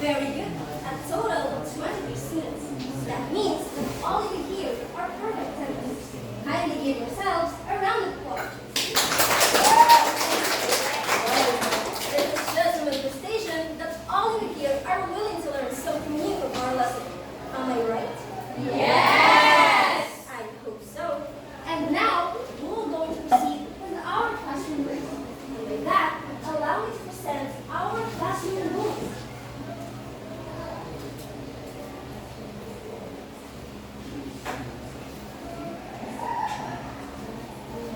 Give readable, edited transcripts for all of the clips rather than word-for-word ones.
Very good. A total of 23 students. That means that all of you here are perfect attendants. Kindly give yourselves a round of applause. This is just a manifestation that all of you here are willing to learn something new from our lesson. Am I right? Yes! I hope so. And now, we're going to proceed with our classroom rules. And with that, allow me to present our classroom rules.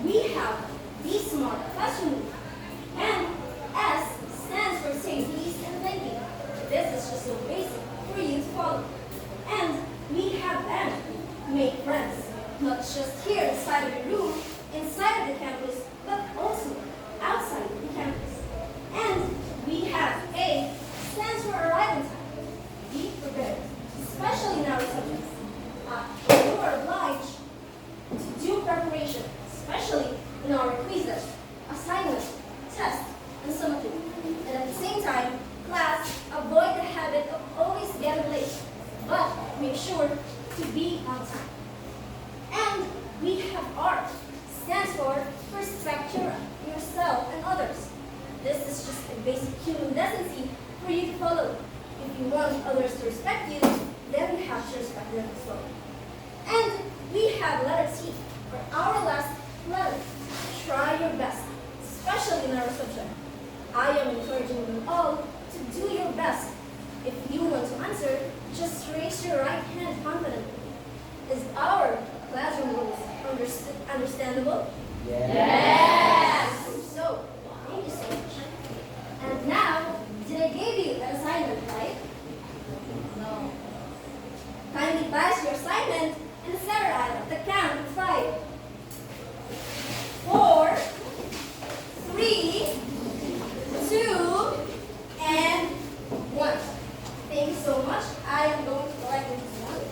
We have the SMART classroom rule. And S stands for safety and thinking. This is just so basic for you to follow. And we have M, make friends. Not just here inside of the room, inside of the campus, but also outside the campus. And we have A, stands for arrival time. Be prepared, especially in our subjects. You are obliged to do preparation, especially in our quizzes, assignments, tests, and summative. And at the same time, class, avoid the habit of always getting late, but make sure to be on time. And we have art, stands for respect yourself and others. This is just a basic human decency for you to follow. If you want others to respect you, then you have to respect them as well. And we have letter T for our last letter. Try your best, especially in our subject. I am encouraging you all to do your best. If you want to answer, just raise your right hand confidently. Is our classroom rules understandable? Yes! So, thank you so much. And now, did I give you an assignment, right? No. Kindly pass your assignment in the center aisle at the count of 5. 4, 3, 2, and 1. Thank you so much. I am going to collect this one.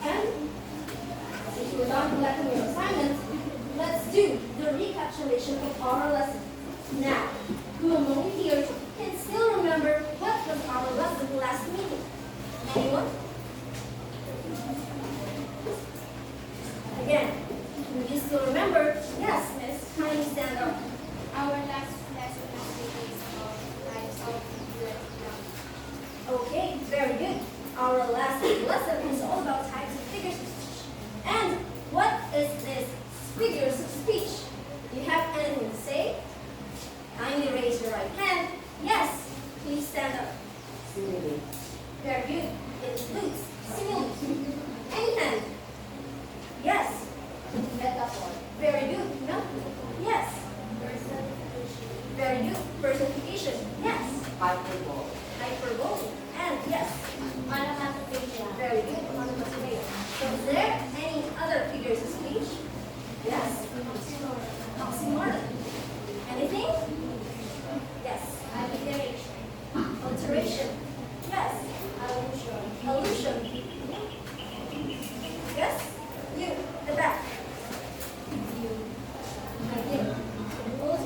And if you're done collecting your assignments, let's do the recapitulation of our lesson. Now, who among you here can still remember what was our lesson last meeting? Anyone? Again, do you still remember? Yes, Miss. Kindly stand up. Our last lesson is about types of figures. Okay, very good. Our last lesson is all about types of figures of speech. And what is this figures of speech? Do you have anything to say? Kindly raise your right hand. Yes, please stand up. Simile. Very good. It includes simile. Any hand? Yes. Metaphor. Very good. No? Yes. Very good. Personification. Yes. Hyperbole. Hyperbole. And yes. Onomatopoeia. Very good. Onomatopoeia. So is there any other figures of speech? Yes. Oxymoron. Anything? Yes. Alliteration. Alteration. Yes. Allusion. Allusion. Yes. You. The back.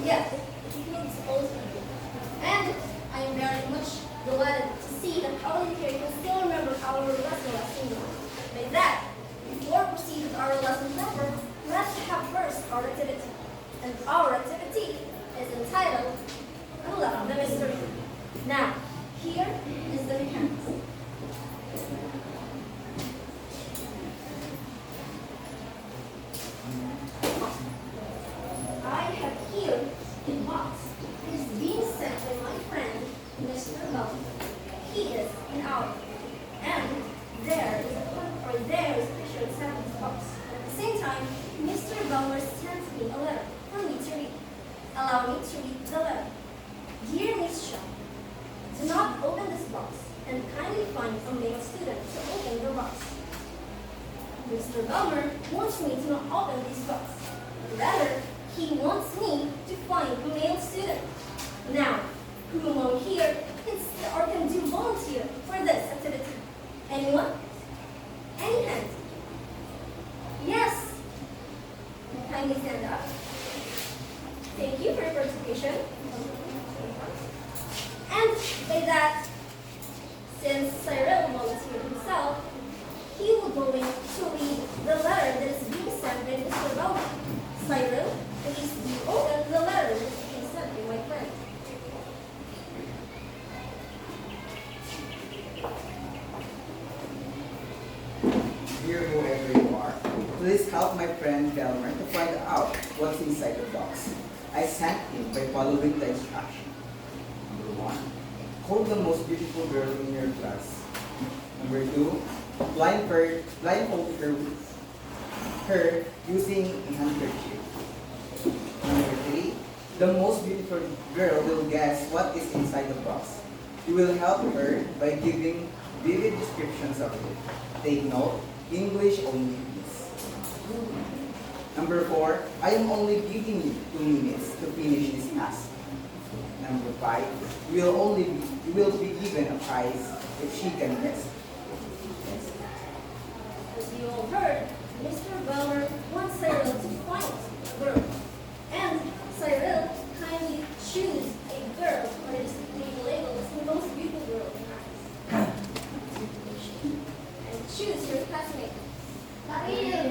Yes. It includes both. And I am very much delighted to see that all of you here can still remember our lesson last week. With that, before we proceed with our lesson proper, let's have first our activity. And our activity is entitled Unlock the Mystery. Now, here is the mechanics. I have here a box. It is being sent by my friend, Mr. Bell. He is in our. And there is a picture inside of this box. At the same time, Mr. Bellmer sent me a letter for me to read. Allow me to read the letter. Dear Miss Shaw, do not open this box and kindly find a male student to open the box. Mr. Bellmer wants me to not open this box. Rather, he wants me to find a male student. Now, who among here can do volunteer for this activity? Anyone? Any hand? Yes. Kindly stand up. Thank you for your participation. And by that, since Cyril volunteered himself, he will go in to read the letter that is being sent by Mr. Bowman. Cyril, please do open the letter that is being sent by my friend. Dear whoever you are, please help my friend Delmer to find out what's inside the box. I sent him by following the instruction. Number 1, call the most beautiful girl in your class. Number 2, blindfold her using a handkerchief. Number 3, the most beautiful girl will guess what is inside the box. You will help her by giving vivid descriptions of it. Take note, English only, please. Number 4, I am only giving you 2 minutes to finish this task. Number 5, you will be given a prize if she can guess. As you all heard, Mr. Bowman wants Cyril to find a girl. And Cyril kindly choose a girl or is labeled as the most beautiful girl in eyes. And choose your classmate. Karil.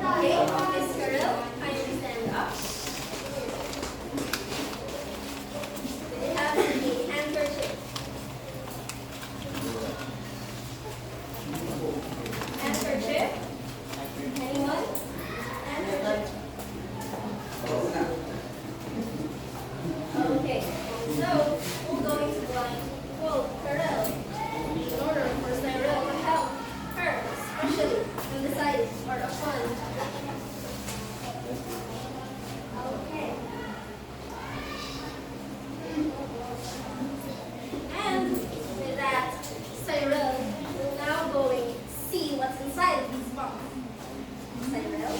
Okay, Miss Cyril, kindly stand up. They have a handkerchief. Handkerchief? Anyone? Handkerchief? Okay, so we're going to blindfold Cyril in order for Cyril to help her, especially when the sides are upon. Okay. And with that, Cyril will now going to see what's inside of these box. Cyril.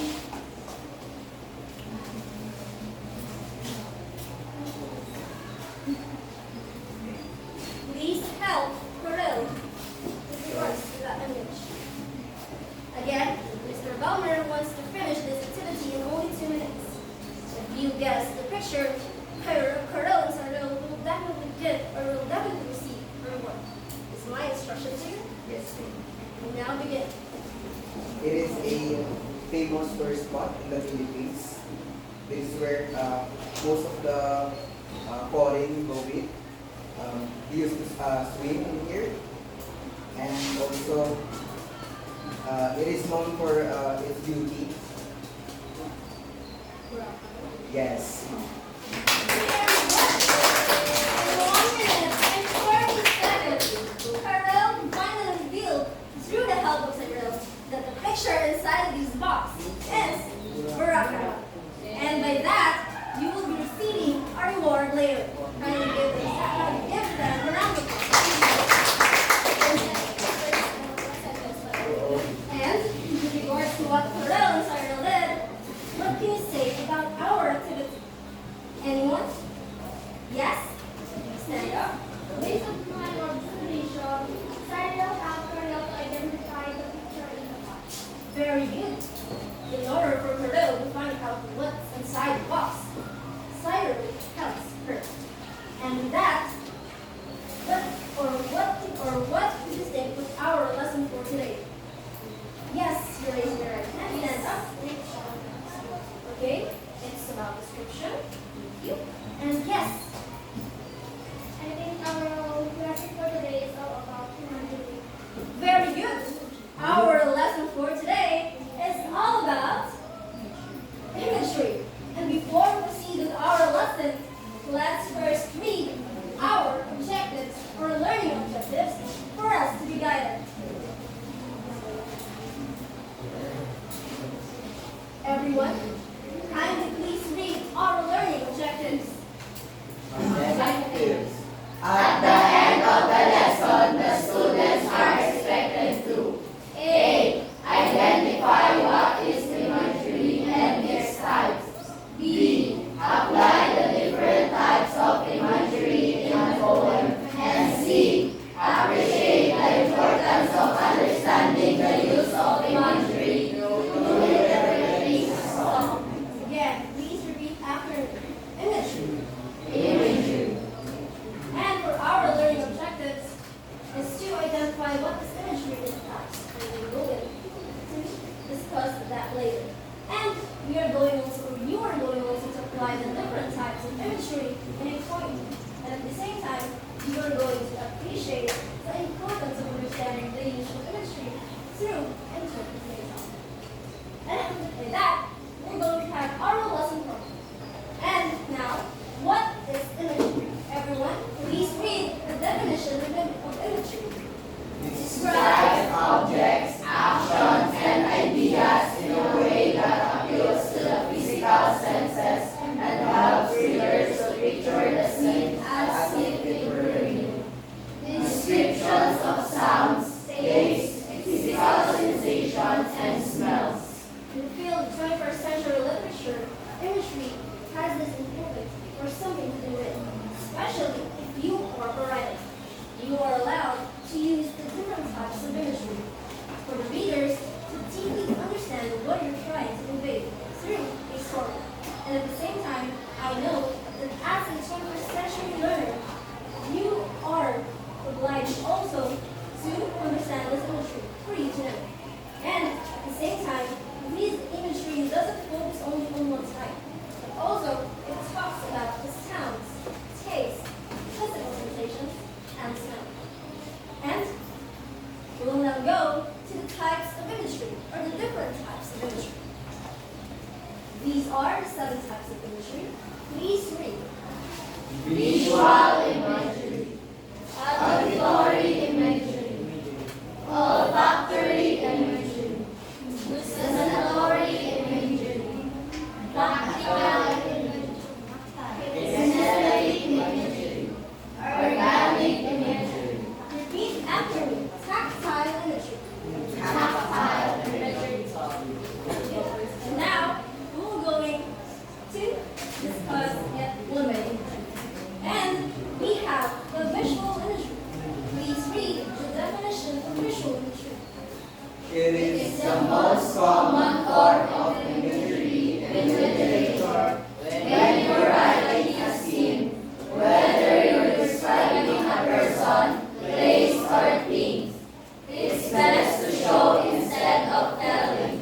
Please help Cyril with regards to that image. Again, Mr. Bowmer wants to finish this activity in only 2 minutes. If you guess the picture, Cyril and Cyril will definitely get or will definitely receive a reward. Is my instruction to you? Yes, ma'am. We now begin. It is a famous tourist spot in the Philippines. This is where most of the foreign go with. They used to swim in here. And also, it is known for its beauty. Yes. Very good. 1 minute and 40 seconds. Cyril finally revealed through the help of Cyril that the picture inside of this box is Baraka. And by that, you will be receiving a reward later. Kindly give them a round of applause. And with regards to what Cyril and Cyril did, what can you say about our activity? Anyone? Yes? Stand up. Based on my observation, Cyril helped Karel to identify the picture in the box. Very good. In order for Cyril to find out what's inside the box, Cyril helps her. And with that, what do you think was our lesson for today? Yes, you raise your right hand. Stand up. Okay, it's about description. Thank you. And yes, I think our lesson for today is all about humanity. very good. Our lesson for today is all about imagery. And before we proceed with our lesson, let's first read our objectives or learning objectives for us to be guided. Everyone, kindly please read our learning objectives. Objectives. At the end of the lesson, the students are expected to A. Identify what is imagery and its types. B. Apply the different types of it as if it were real. Descriptions of sounds, tastes, physical sensations, and smells. In the field of 21st century literature, imagery has this importance or something to do with it, especially if you are a writer. You are allowed to use the different types of imagery for the readers to deeply understand what you're trying to convey through a story. And at the same time, I know that as a 21st century learner, you are obliged also to understand this imagery for you to know. And at the same time, this imagery doesn't focus only on one type, but also it talks about the sounds, taste, physical sensations, and smell. And we will now go to the types of imagery, or the different types of imagery. These are the 7 types of imagery. Please read. Visual imagery, auditory imagery, olfactory imagery, sensory imagery, tactile imagery, kinesthetic imagery, organic imagery, Repeat after me. Tactile imagery. tactile imagery. And now, we're going to discuss yet one imagery. And we have the visual imagery. Please read the definition of visual imagery. It is the most common form of imagery in literature when you're writing a scene, whether you're describing a person, place, or things. It's best to show instead of telling.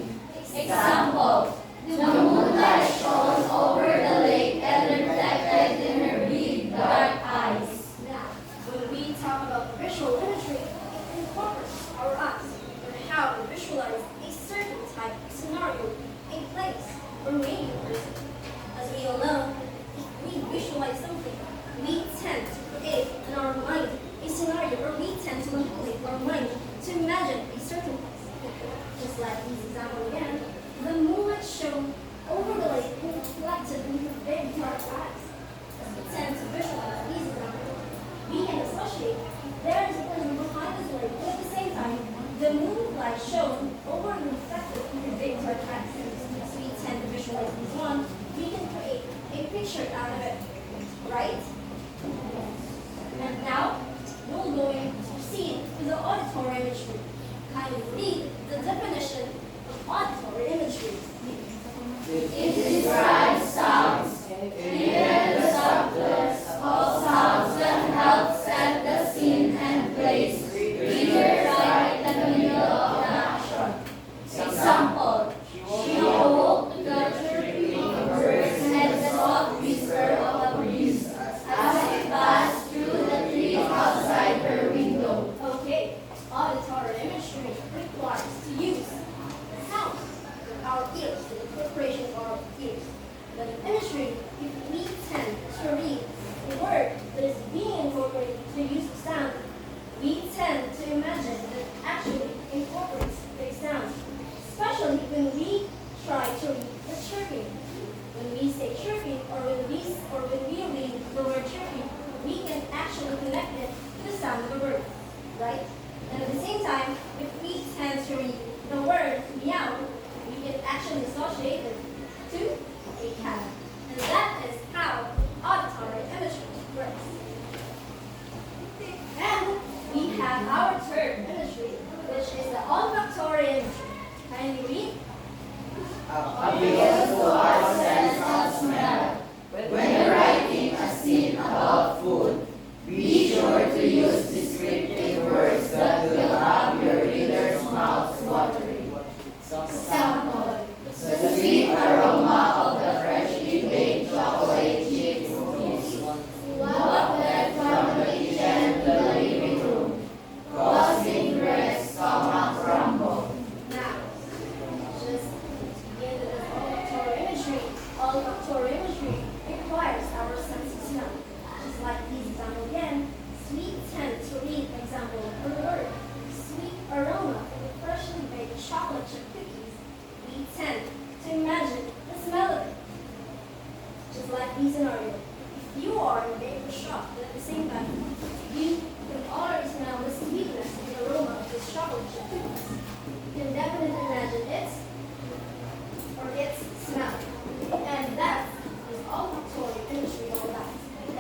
Example, the moonlight shone over the lake and reflected in her big dark eyes. Now, when we talk about visual imagery, it incorporates our eyes on how to visualize a certain type of scenario, a place, or maybe a person. As we all know, if we visualize something, we tend to create in our mind a scenario, or we tend to manipulate our mind to imagine a certain place. Just like this example again, the moonlight shone over the lake and reflected in her very dark eyes. As we tend to visualize these examples, we can associate if there is a person behind this lake, but at the same time, the moonlight shone over and reflected in her very dark eyes. As we tend to visualize this one, we can create a picture out of it, right? And now, we're going to proceed to the auditory imagery. Kindly read the definition of auditory imagery. It describes sounds, even the subtlest of sounds that help set the scene and place readers right in the middle of the action. Example, she awoke to the chirping of birds and the soft whisper of a breeze as it passed through the trees outside her window. Okay, auditory imagery requires to use sound with our ears, the incorporation of our ears. But in imagery, if we tend to read a word that is being incorporated to the use of sound, we tend to imagine that it actually incorporates the sound, especially when we try to read the chirping. When we say chirping, or when we read the word chirping, we can actually connect it to the sound of the bird, right? And at the same time, if we tend to read the word meow, we can actually associate it to a cat. And that is how auditory imagery works. And we have our third imagery, which is the olfactory imagery. Can you read? Appeals to our sense of smell. When writing a scene about food, be sure to use descriptive words that will have your reader's mouths watering. Example, the sweet aroma of the freshly baked chocolate chip cookies wafted from the kitchen to the living room, causing Greg's stomach rumble. Now, just begin to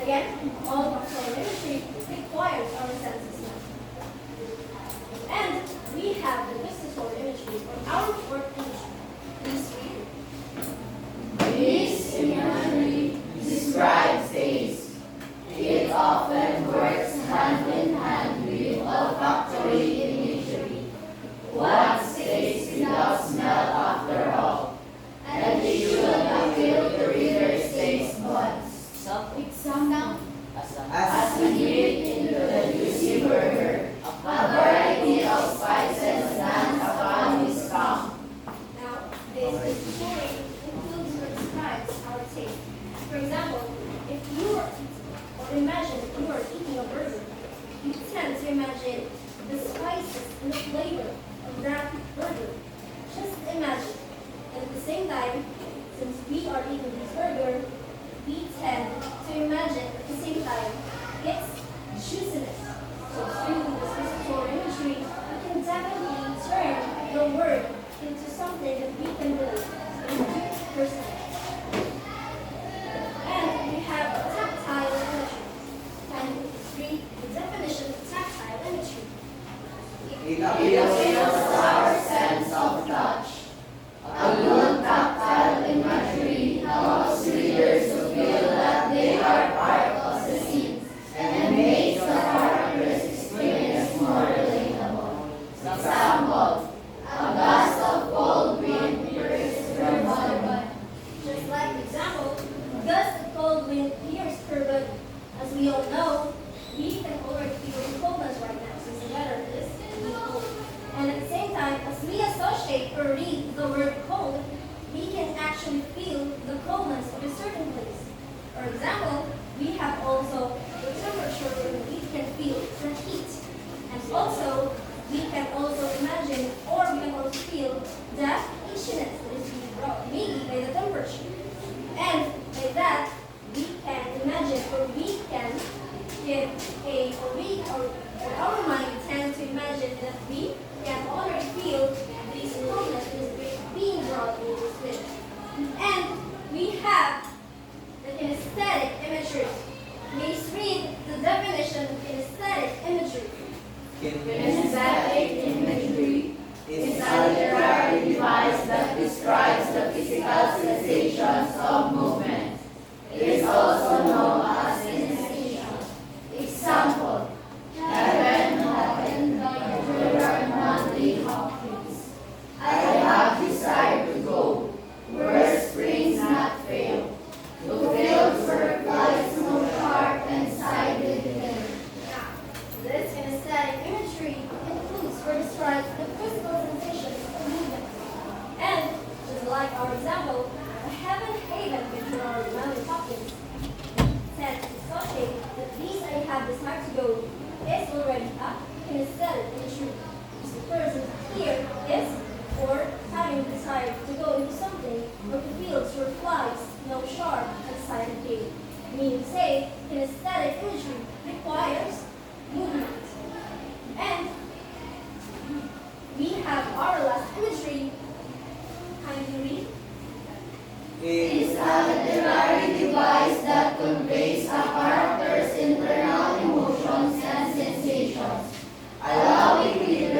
Again, all visual imagery requires our senses now. And we have the visual imagery or our fourth imagery. Please read. This imagery describes taste. It often works hand in hand with olfactory imagery. What's taste without smell after all? And it should appeal to readers' taste buds. Example, as we dip into the juicy burger, a variety of spices dance upon his tongue. Now, this story includes or describes our taste. For example, if you are or imagine you are eating a burger, you tend to imagine the spices and the flavor of that burger. Just imagine. And at the same time, since we are eating this burger, we tend to imagine at the same time its juiciness. So through this visual imagery, we can definitely turn the word into something that we can relate into personally. And we have tactile imagery. Can you read the definition of tactile imagery? It It appeals appeals to our sense of touch. A good tactile imagery helps readers to feel that they are part of the scene and makes the character's experience more relatable. Example, a gust of cold wind pierces your body. Just like the example, gust of cold wind pierces her body. As we all know, we can already feel the coldness right now since the weather is really cold. And at the same time, as we associate or read the word cold, we can actually feel the coldness of a certain place. For example, we have also the temperature where we can feel the heat. And also, we can also imagine or we can also feel the itchiness that is being brought maybe by the temperature. And by that, we can imagine or we can give a, or our mind tend to imagine that we can already feel this coldness that is being brought into this video. And we have the kinesthetic imagery. Please read the definition of kinesthetic imagery. Kinesthetic imagery is a literary device that describes the physical sensations of movement. It is also known as synesthesia. Example, heaven opened your monthly Hopkins. I have desired to go, where springs not fail, to fields where flies no sharp and sided air. Now, this kinesthetic imagery includes or describes the physical sensations of movement. And just like our example, a heaven haven with our Mary Hopkins tend to associate that these I have desired to go is already a kinesthetic imagery. Because the person here is or having desire to go into something or to fields where flies no sharp and sided gate. Meaning to say, kinesthetic imagery requires movement. And we have our last imagery. Kindly read. It is a literary device that conveys a character's internal emotions and sensations, allowing readers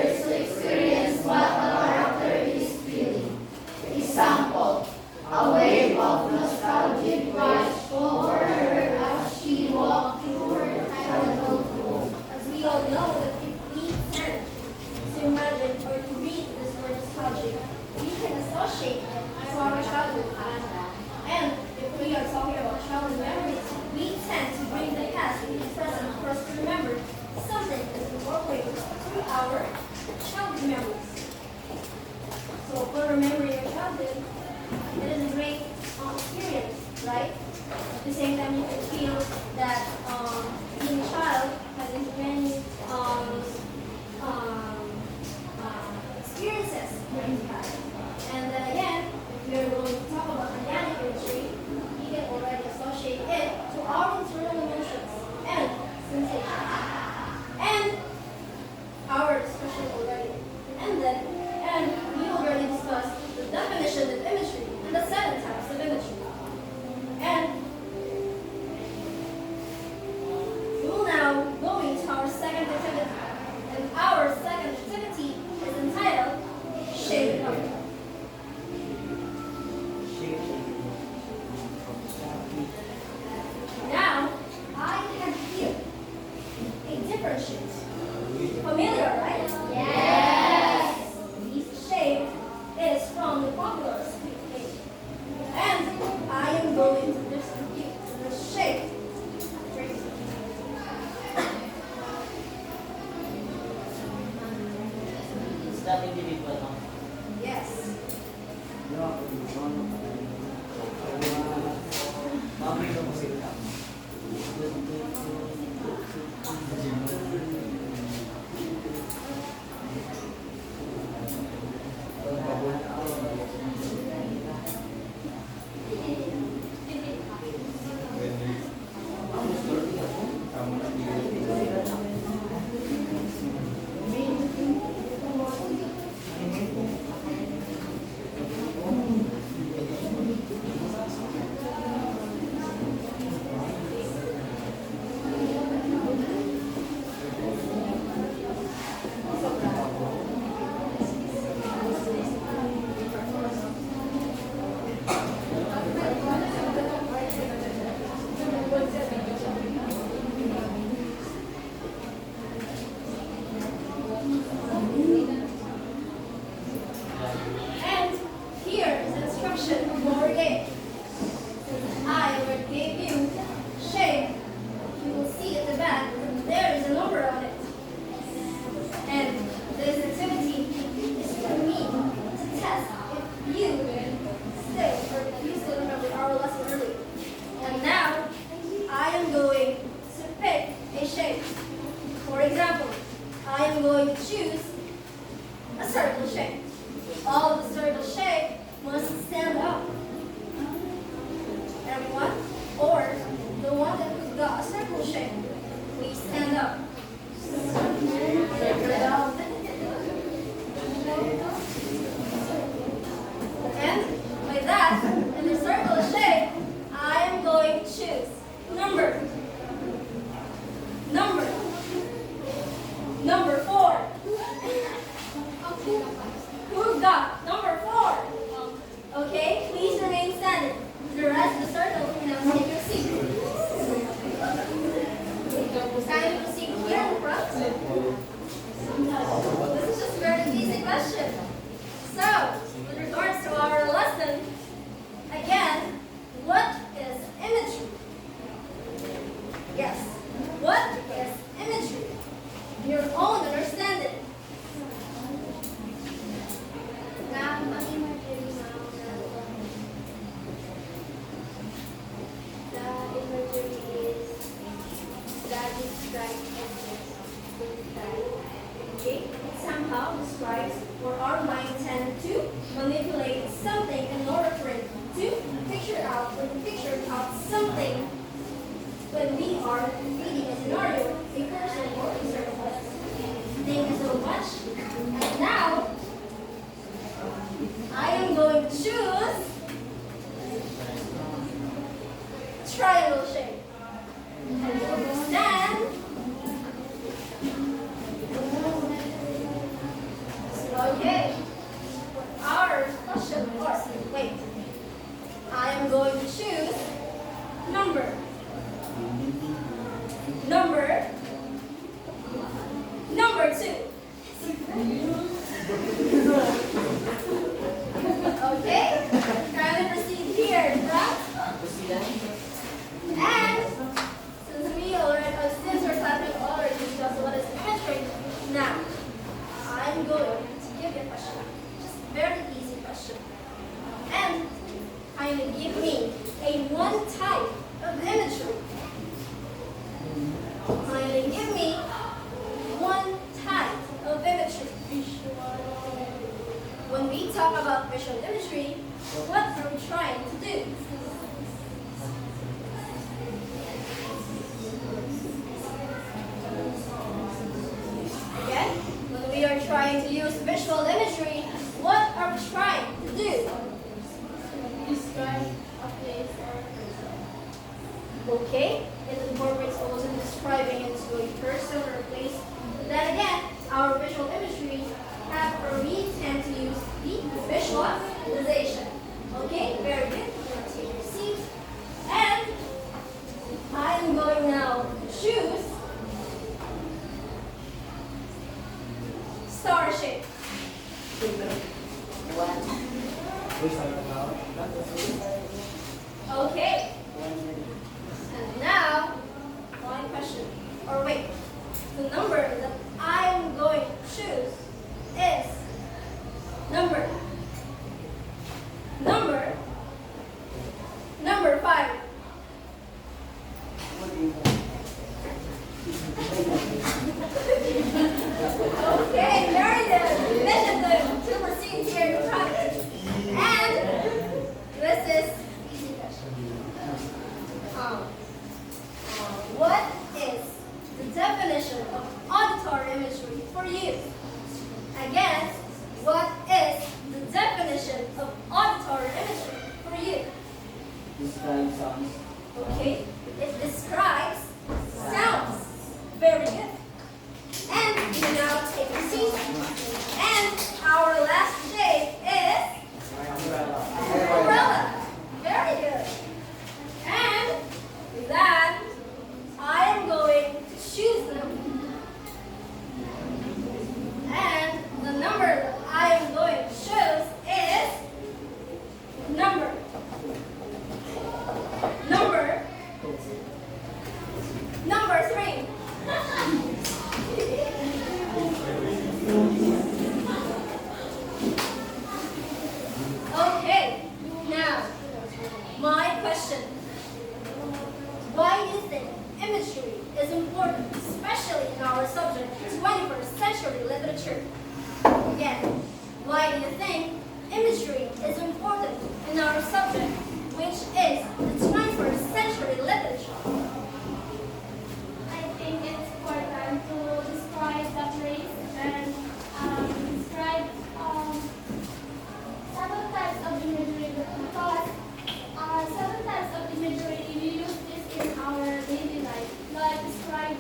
Shea, please stand up. And by that, in the circle of shape, I am going to choose number 4. Who got number 4? Okay, please remain standing. The rest of the circle can now take your seat. Kindly proceed here in the front. This is just a very easy question. So, with regards to our lesson, again, what is imagery? Yes, what is imagery? In your own understanding. Okay, it somehow describes or our mind tend to manipulate something in order for it to picture out something when we are reading a scenario, a person or a circle. Thank you so much. And now I am going to choose triangle shape. Stand. Okay. Our question, wait. I am going to choose number 2. Okay. Kindly proceed here, right? And since we're starting already discuss what is imagery, now I'm going to give you a question. Just a very easy question. And kindly give me a one type of imagery. Kindly give me one type of imagery. When we talk about visual imagery, what are we trying to do? Again, when we are trying to use visual imagery, what are we trying to do? Describe a place or a person. Okay, it incorporates also describing into a person or a place. Then again, our visual imagery we tend to use the visualization. Okay, very good. You're going to take your seat. And I am going now to choose star shape. Okay. And now, one question. Or wait, the number that I am going to choose is number 5. Okay, very good. Mission to proceed here in practice. And this is easy question. What is the definition of auditory imagery for you? Again, what is the definition of auditory imagery for you? Describe sounds. Okay, it describes sounds. Very good. And you now take a seat. And our last shape is umbrella. Very good. And with that, I am going to choose them. And the number that I am going to choose is number 3. Okay, now my question. Why do you think imagery is important, especially in our subject, 21st century literature? Again, why do you think imagery is important in our subject, which is the 21st century literature?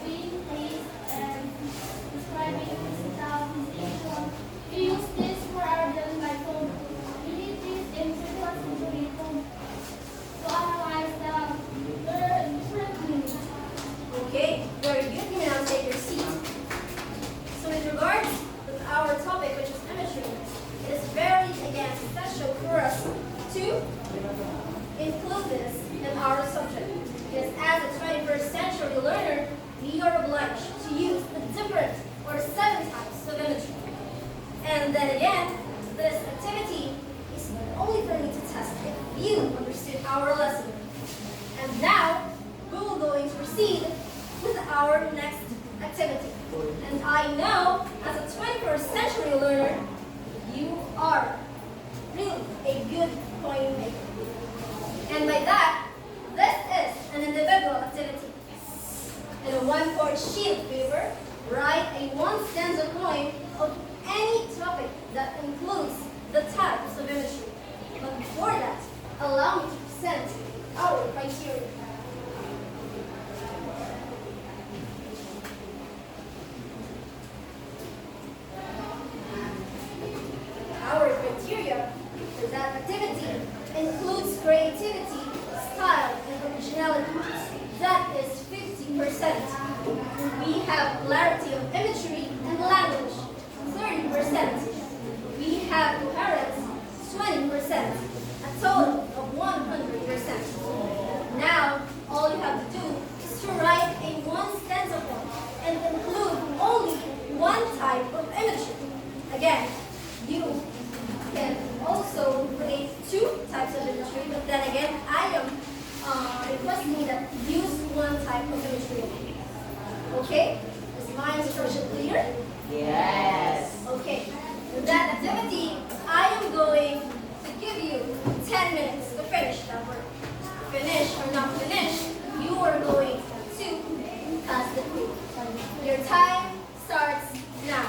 describing taste and describing physical sensation. We use this for our daily life. So we need this in sequence to analyze the different meanings. Okay, very good. You may now take your seat. So with regards with our topic, which is imagery, it is very, again, special for us to include this in our subject. Because as a 21st century learner, we are obliged to use the different or 7 types of imagery. And then again, this activity is only for me to test if you understood our lesson. And now, we will going to proceed with our next activity. And I know, as a 21st century learner, you are really a good point maker. And by that, this is an individual activity. In a 1/4 sheet of paper, write a 1 stanza poem of any topic that includes the types of imagery. But before that, allow me to present our criteria. Our criteria for that activity includes creativity, style, and originality. That is 50%. We have clarity of imagery and language, 30%. We have coherence, 20%. A total of 100%. Now, all you have to do is to write a 1 stanza poem and include only 1 type of imagery. Again, you can also create 2 types of imagery, but then again, I am requesting that you use 1 type of imagery. Okay? Is my instruction clear? Yes. Okay. With that activity, I am going to give you 10 minutes to finish that work. Finish or not finish, you are going to pass the quiz. Your time starts now.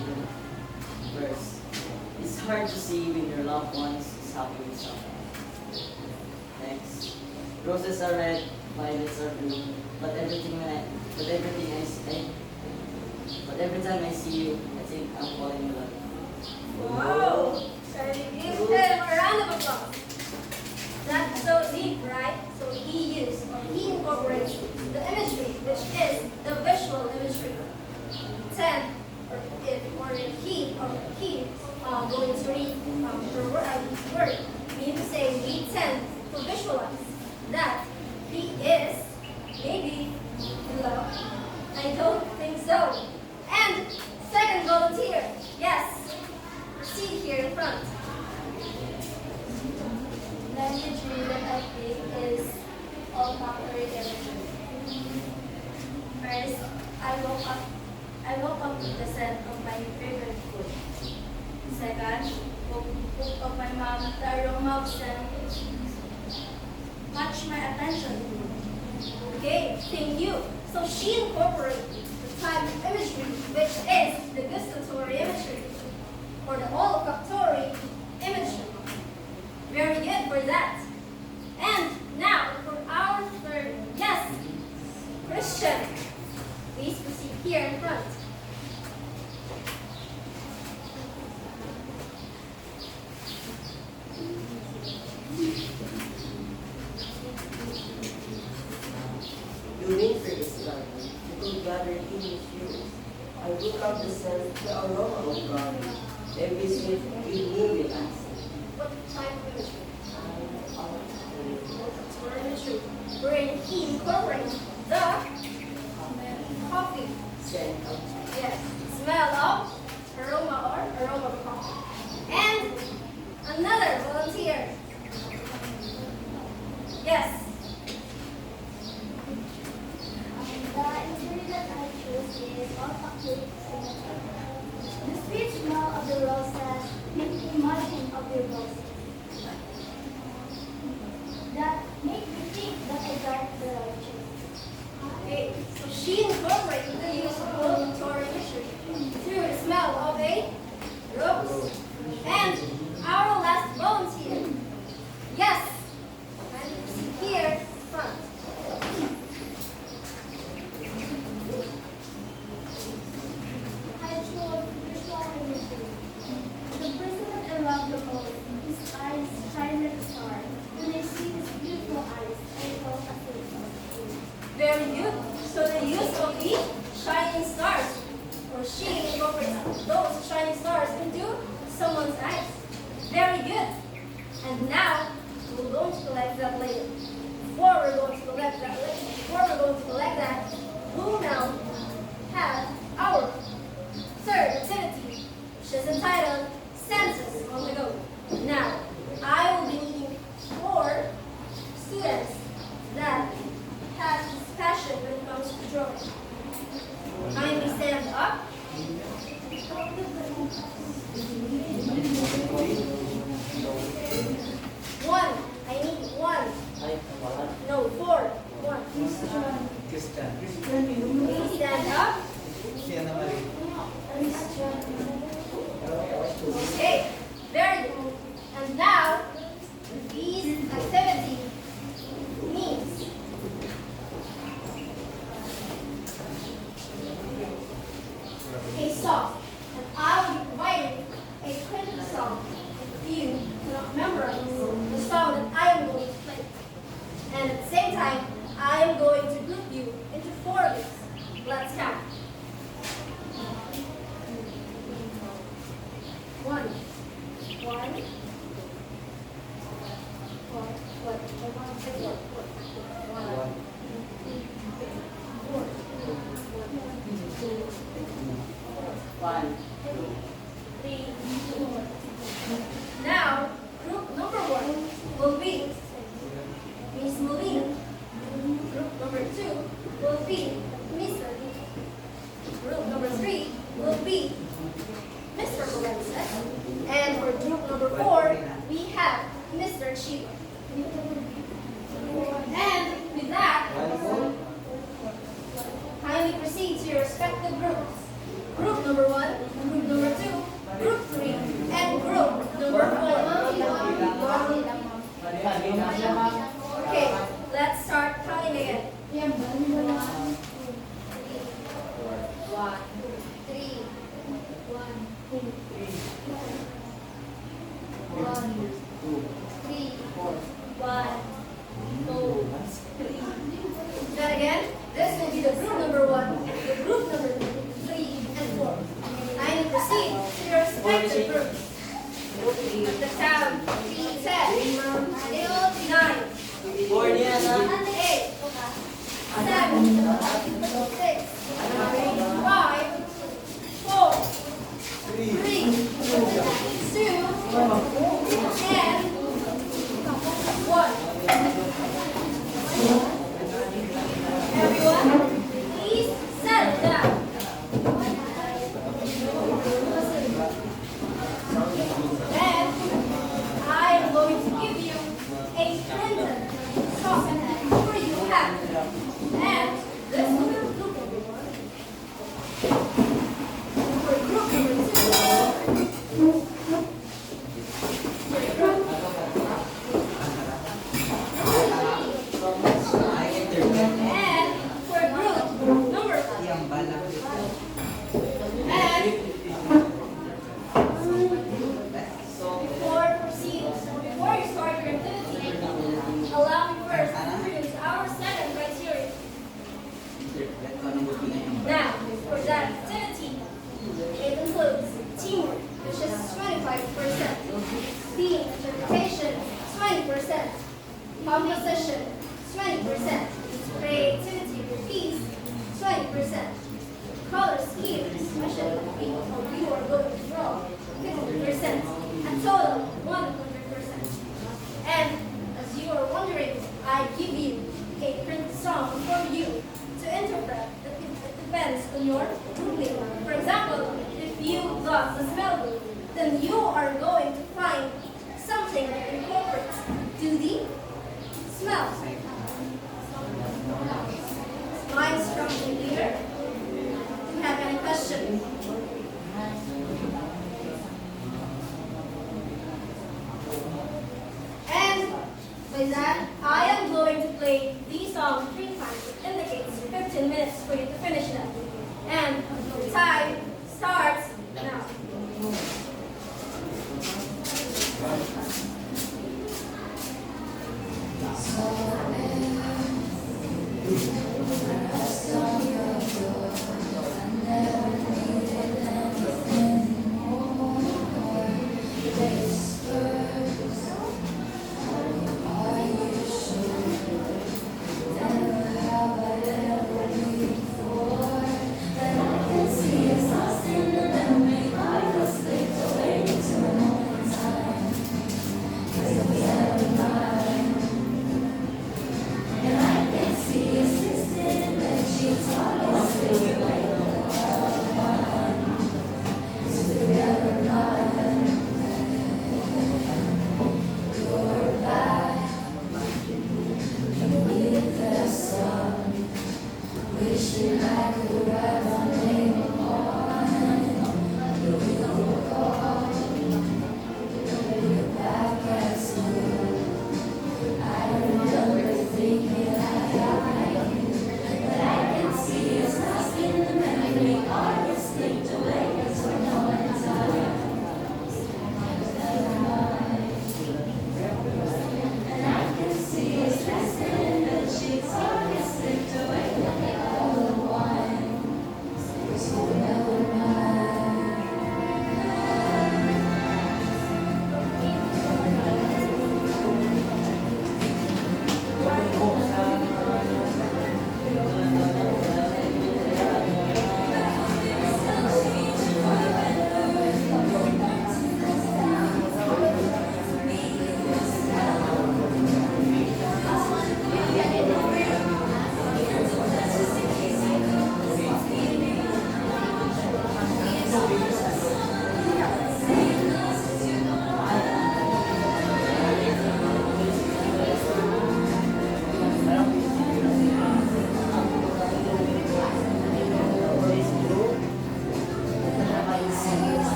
do. First, it's hard to see when your loved ones is happy with someone. Next, roses are red, violets are blue, but every time I see you, I think I'm falling in love. Wow! Shall we give him a round of applause? That's so deep, right? So he incorporates the imagery, which is the visual imagery. 10, or he going to read the word, we need to say we tend to visualize that he is maybe in love. I don't think so. And second volunteer, yes, proceed here in front. The imagery that I think is olfactory imagery. First, I woke up with the scent of my favorite food. Second, food of my mom, the aroma of scent catch my attention. Okay, thank you. So she incorporated the type of imagery, which is the gustatory imagery, or the olfactory imagery. Very good for that. And now for our third, yes, Christian. Please proceed here in front. During service garden, we could gather in his views. I look up the scent, the aroma of garden. Every sweet in me will ask. What type of imagery? I Imagery. Wherein he incorporates the coffee. scent of Yes, smell of aroma of coffee. And another volunteer. Yes. The imagery that I choose is olfactory imagery. The sweet smell of the roses make me imagine of your roses. That make me think that I got the right choice. Okay, so she incorporated the use of olfactory imagery through the smell of a rose. And our last volunteer. Yes. And proceed here front. I chose visual imagery. The person that I love the most, his eyes shine like a star. When I see his beautiful eyes, I feel a sense of peace. Very good. So the use of the shining stars, or she incorporates those shining stars into someone's eyes. Very good. And now we're going to collect that later. Before we're going to collect that, we'll now have our third activity, which is entitled Senses on the Go. Now, I will be needing 4 students that have this passion when it comes to drawing. Kindly stand up. One. I need 1. No, 4. 1. Christian. Please stand up. Sienna Marie. Okay. Very good. And now, these activity means a song. And I will be providing a quick song if you cannot memorize the song that I am going to play. And at the same time, I am going to group you into 4 groups. Let's count. 1. 1. One. 3. Now, group number 1 will be Miss Molina. Group number 2 will be Mr. Group number 3 will be Mr. Valencia. And for group number 4, we have Mr. Chiba. And with that, kindly proceed to your respective groups. Group number 1, group number One, three, one, two, three. Then again, this will be the group number 1, the group number 2, 3, and 4. Now you proceed to your respective groups. At the count, 10, 9, Four niya na. 8, 7, 6, 5, 4, 3, 2, and 1. Everyone, please settle down. And I am going to give you a printed chalk for you to have. And this will be group number 1. For group number 2. For group and for group number 5. Yang bala. And before you start your activity, allow me first to introduce our second criteria. Now, for that activity, it includes teamwork, which is 25%, theme interpretation, 20%, composition, 20%, creativity for peace, 20%, color scheme, especially the people you are going to draw, 50%, a total 100%. And as you are wondering, I give you a print song for you to interpret. It depends on your group name. For example, if you got the smell group, then you are going to find something that incorporates to the smell. My instruction clear? Do you have any questions? And by that, I am going to play the song 3 times. It indicates 15 minutes for you to finish that. And the time starts now. Never have I ever before.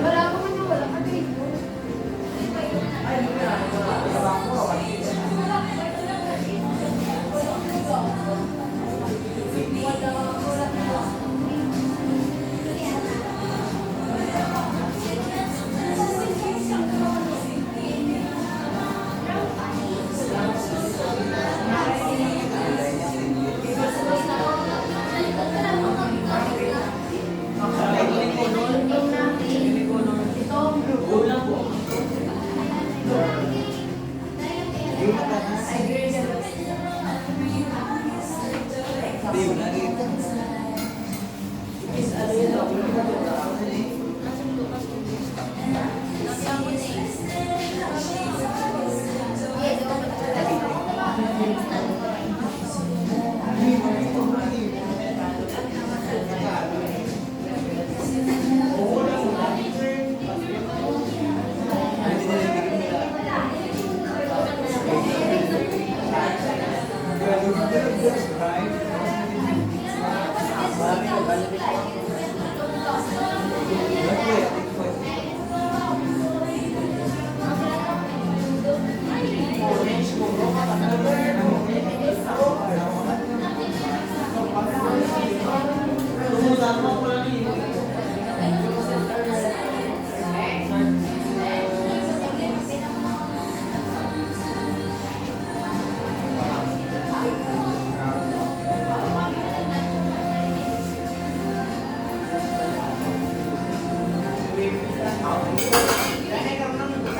Wala ko man yung wala ka grade mo.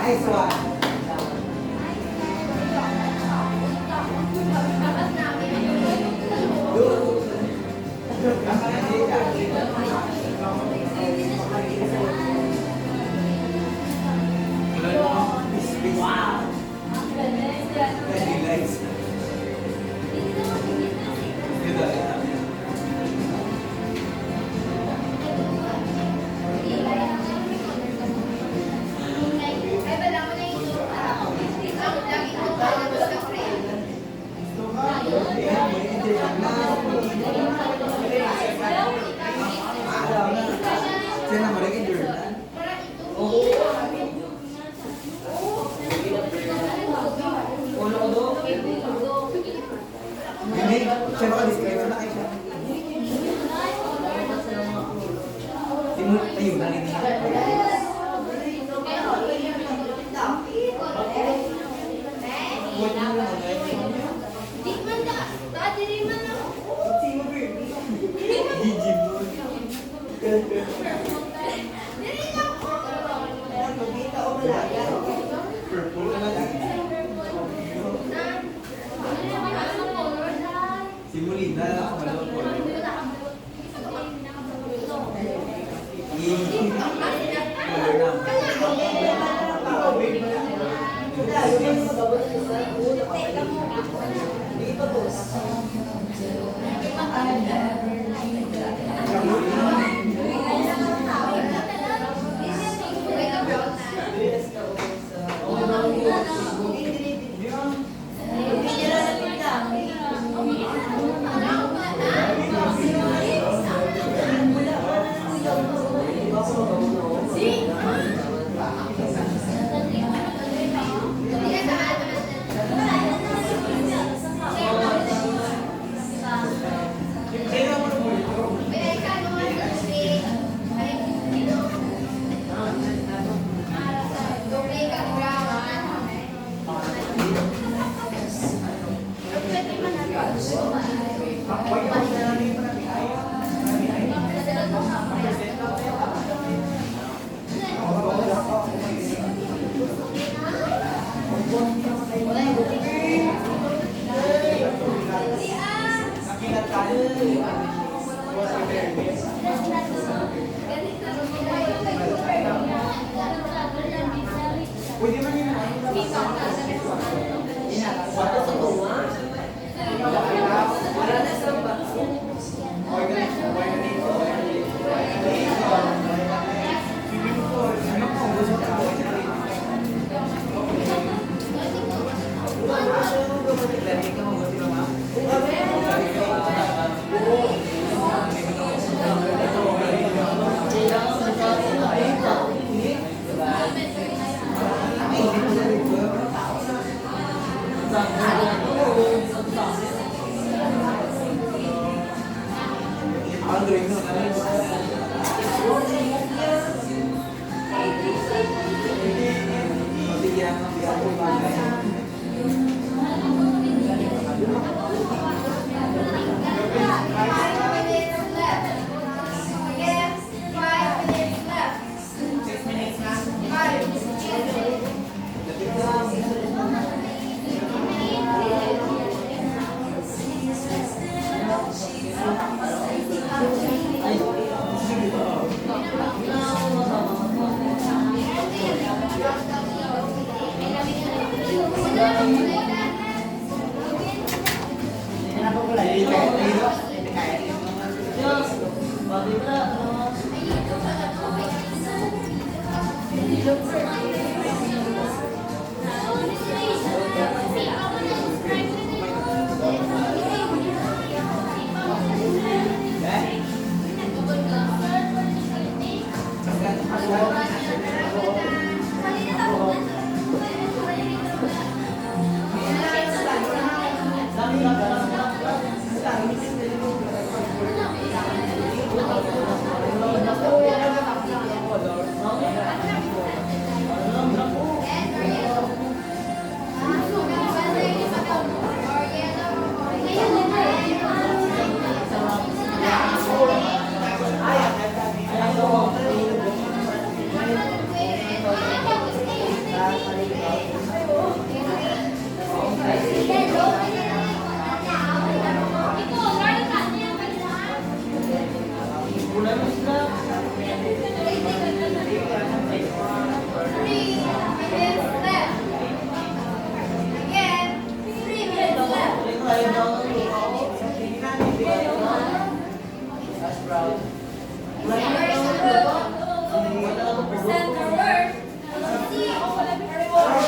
Nice one. Wow! Sino mo rin Jordan? Hindi, siya maka-describe na kayo siya. Ayun, nalinihan. Purple na lang. Simulin na lang ako malawag ko. Pwede man yun. minutes left. Again, 3 minutes left. That's proud. First group, present their work. See your reward.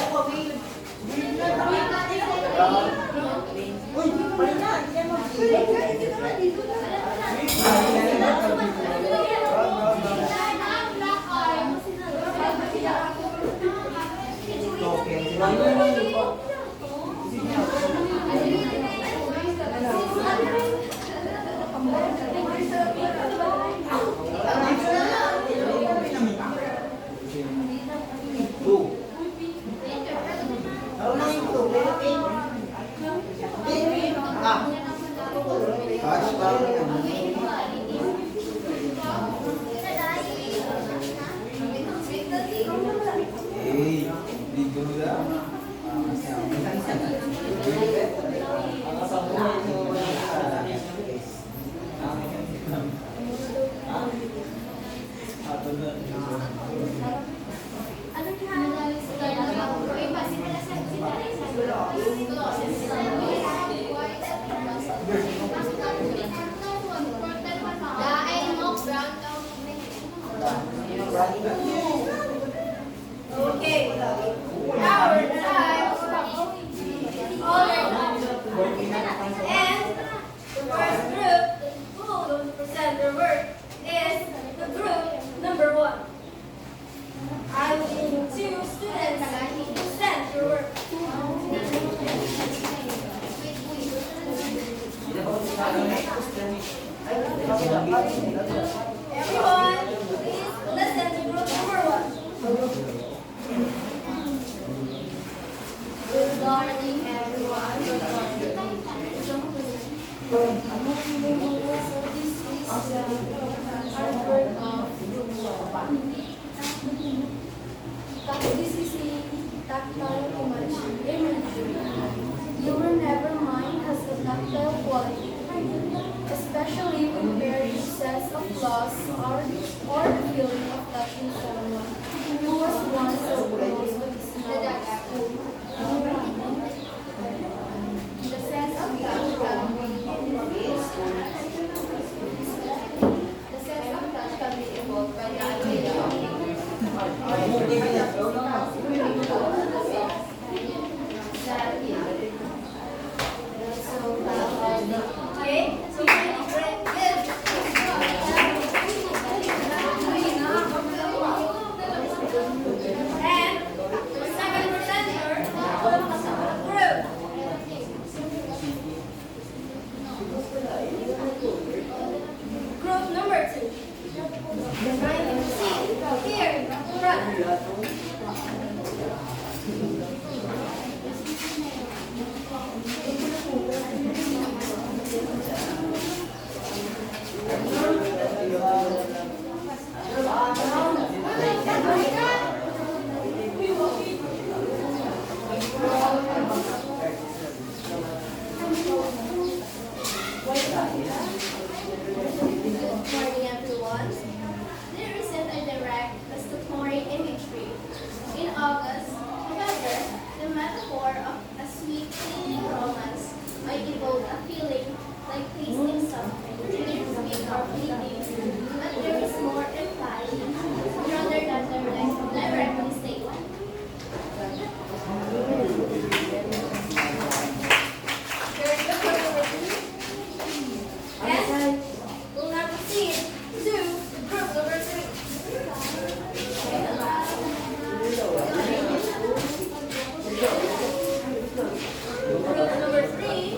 Okay, our time all are done. And the first group who will present their work is the group number 1. I will give you 2 students to present your work. Everyone, please listen to group number 1. Good morning, everyone. So this is our work of this is a tactile imagery. Your never mind has a tactile quality, especially when bearing sense of loss or the feeling of touching someone who was once so close but is now at home. The sense of touch can be evoked by the idea of Okay, so and the second presenter group number 2. Kindly proceed here in front. Good morning, everyone. They present a direct statutory imagery. In August, however, the metaphor of a sweet, fleeting romance might evoke a feeling like tasting something, sweet or fleeting, but there is more implied rather than directly stated. Here is the group number 2. And we'll now proceed to group number 3. Group number 3,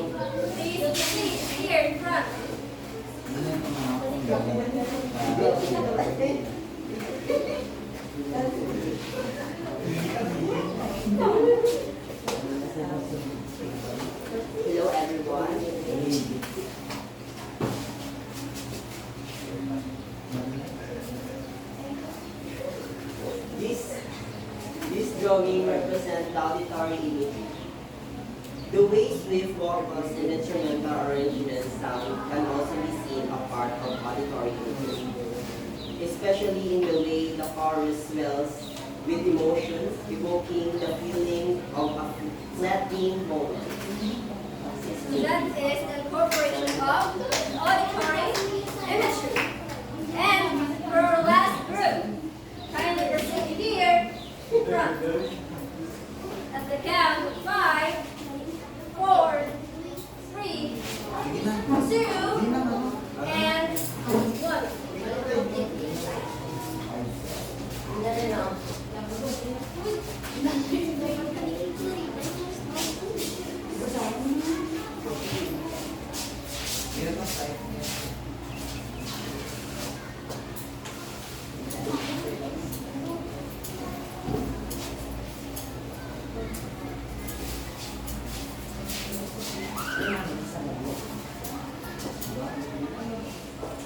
please proceed here in front. Hello, everyone. This drawing represents the auditory imagery. The way swift vocals and instrumental arrangements sound can also be seen a part of auditory imagery, especially in the way the chorus swells with emotions, evoking the feeling of a fleeting moment. That is the incorporation of auditory imagery. And for our last group, kindly proceed here in front. At the count of 5, 4, 3, 2, and 1.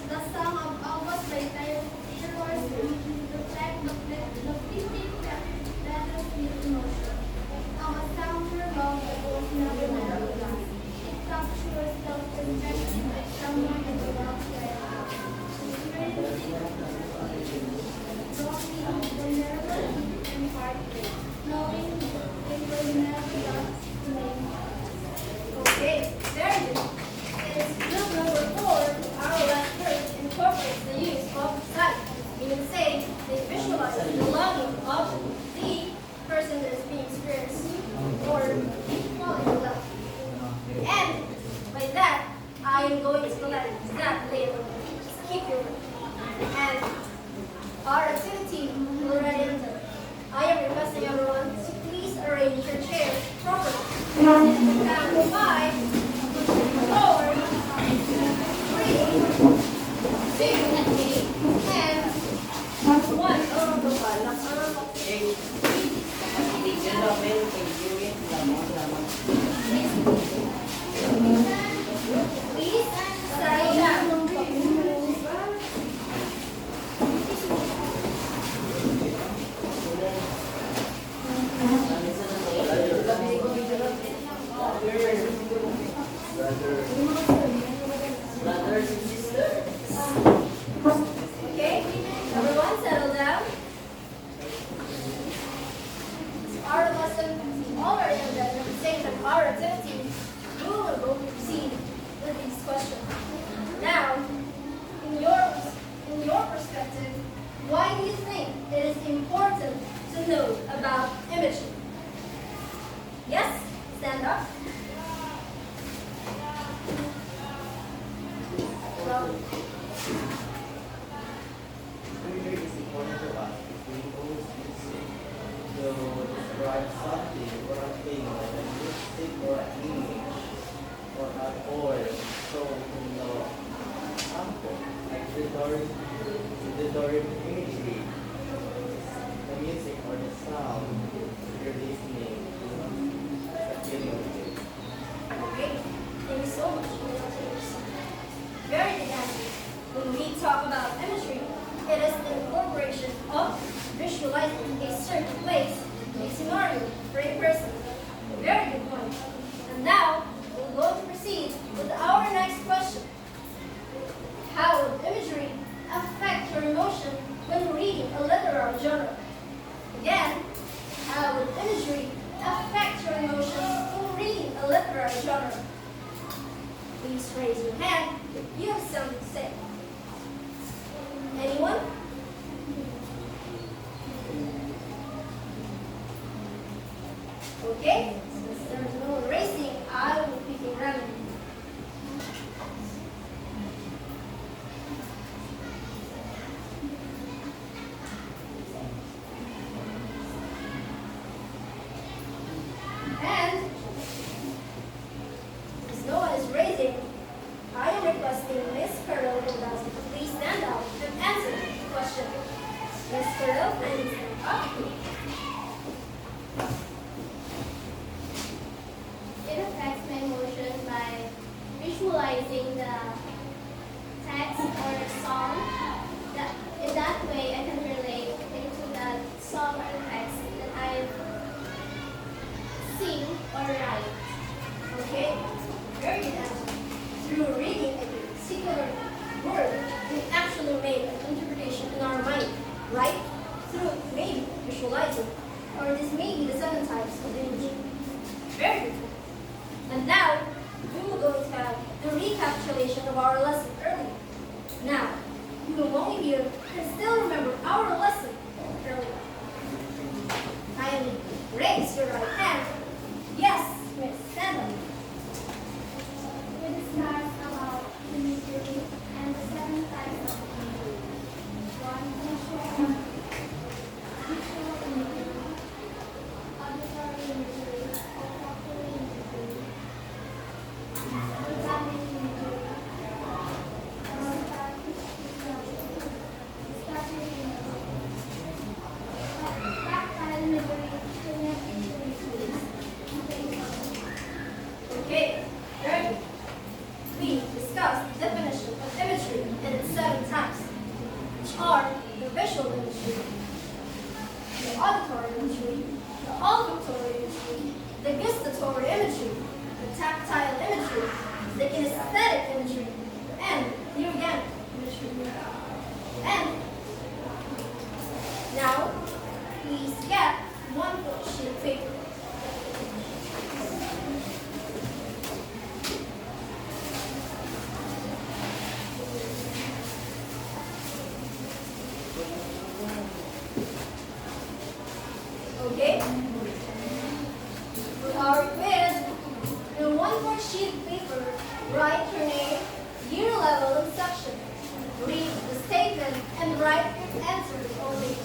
The song of August by Taylor Swift reflect the fleeting bittersweet emotion of a summer love that was never meant to last. It captures the perspective of someone in the love life, experiencing longing, vulnerability, and heartbreak, knowing it will never last to make Okay, very good. It is group number 4, our last group, incorporates the use of sight, meaning saying they visualize the longing of the person that is being experienced or falling in love. And by that, I am going to collect that later. Just keep your word. And our activity will already ended. I am requesting everyone to please arrange your chairs properly. Count 5, 4, 3, 2, and 1. Please settle down. Brothers and sisters. Okay, everyone settle down. Our lesson already ended. At the same time, our activity, we will go proceed with these questions. Now, in your perspective, why do you think it is important to know about imaging? Yes, stand up. Well, Imagery is important to us. We always use it to describe something or a thing like a music or an image or an oil. So we can know something like the imagery, the music or the sound you're listening to. That's a feeling of it. okay, thank you so much for your tips. Very good answer. When we talk about imagery, it is the incorporation of visualizing a certain place, a scenario, for a person. Very good point. And now, we're going to proceed with our next question. How would imagery affect your emotion when reading a literary genre? Again, how would imagery affect your emotion when reading a literary genre? Please raise your hand if you have something to say. Anyone? Okay, since there's no one raising, I will pick a random. And since no one is raising, I am requesting Miss Carol and Dawson to please stand up and answer the question. Miss Carol, kindly stand up. It affects my emotions by Raise your right hand. Yes, Miss Sandal. We discussed about the imagery and the 7 types of imagery. One, visual imagery, auditory imagery, olfactory imagery, examining imagery, static imagery, tactile imagery, kinetic imagery, Okay, very good. We discussed the definition of imagery in its 7 types, which are the visual imagery, the auditory imagery, the olfactory imagery, the gustatory imagery, the tactile imagery, the kinesthetic imagery, and the organic imagery. And now, please get one full sheet of paper. Okay? We are with the one more sheet of paper. Write your name, year, level, and section. Read the statement and write your answers only.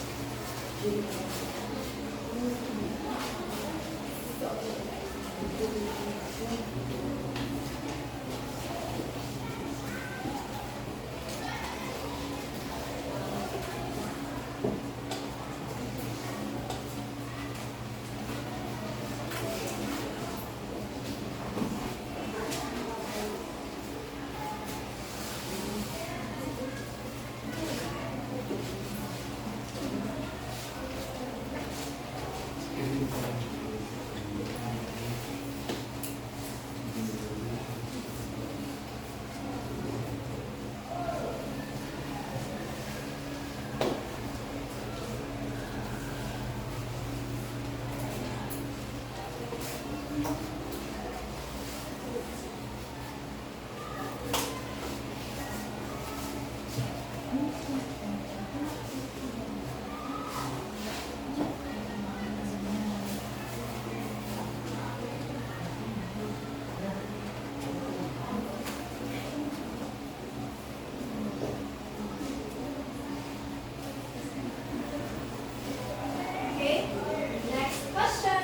Okay, next question.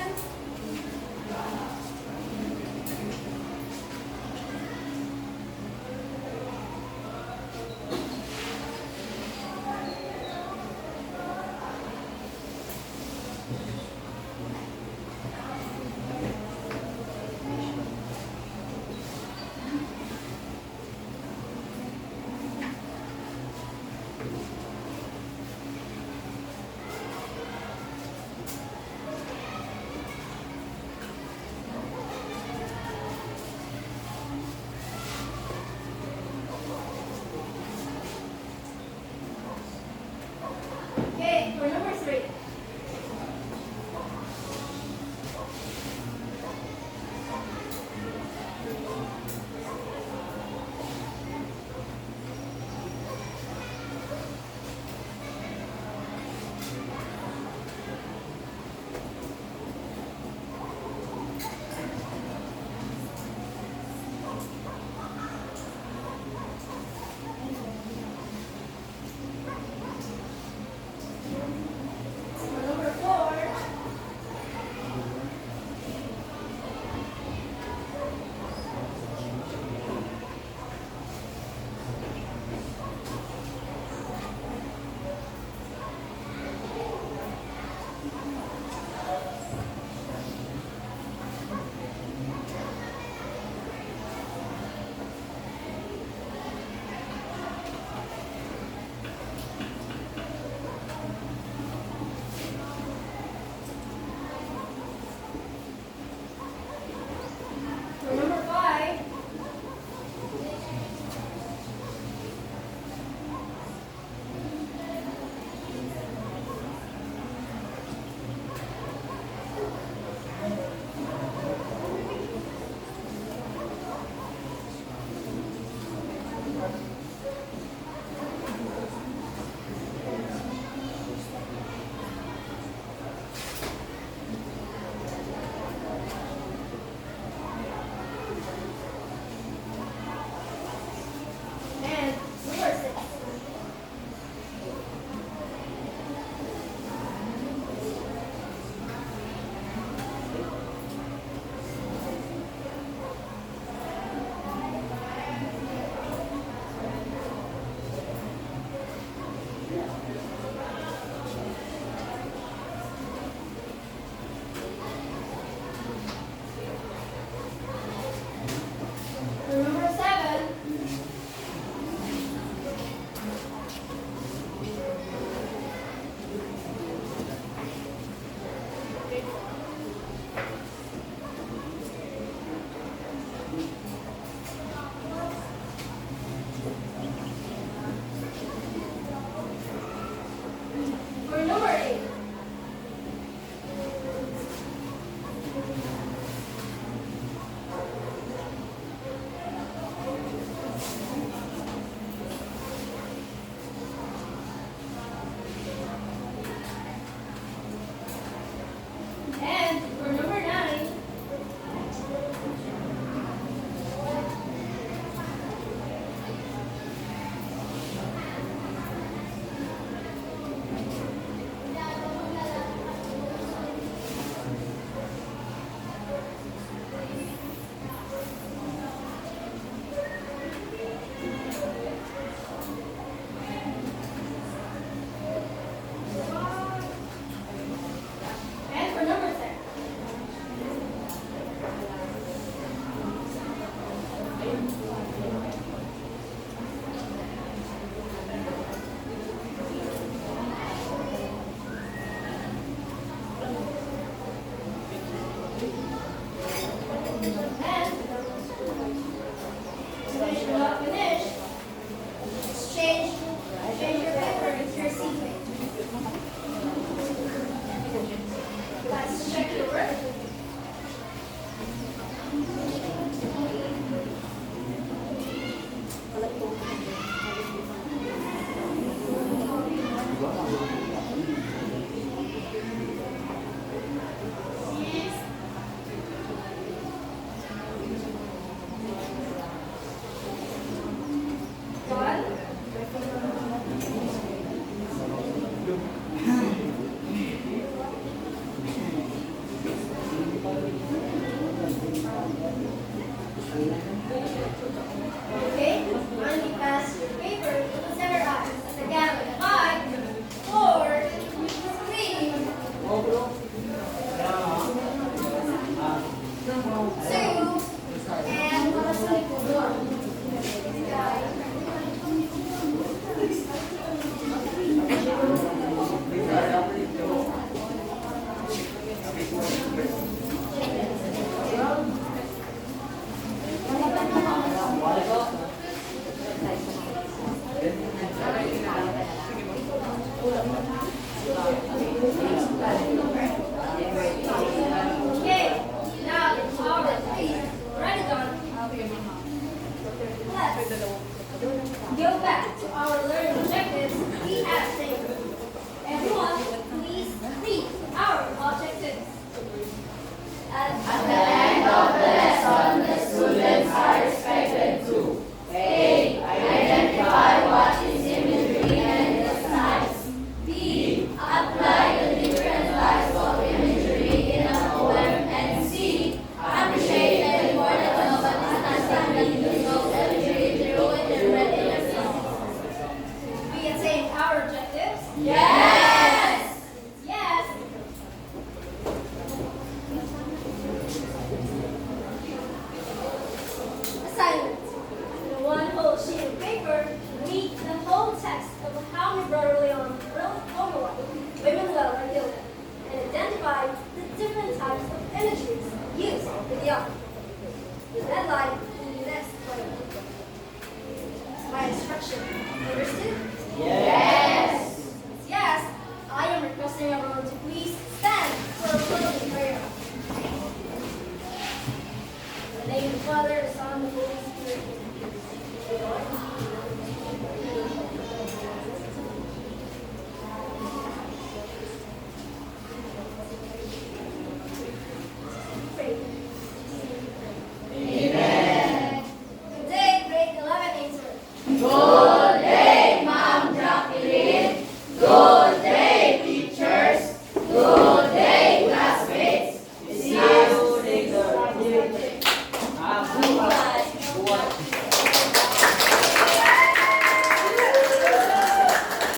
at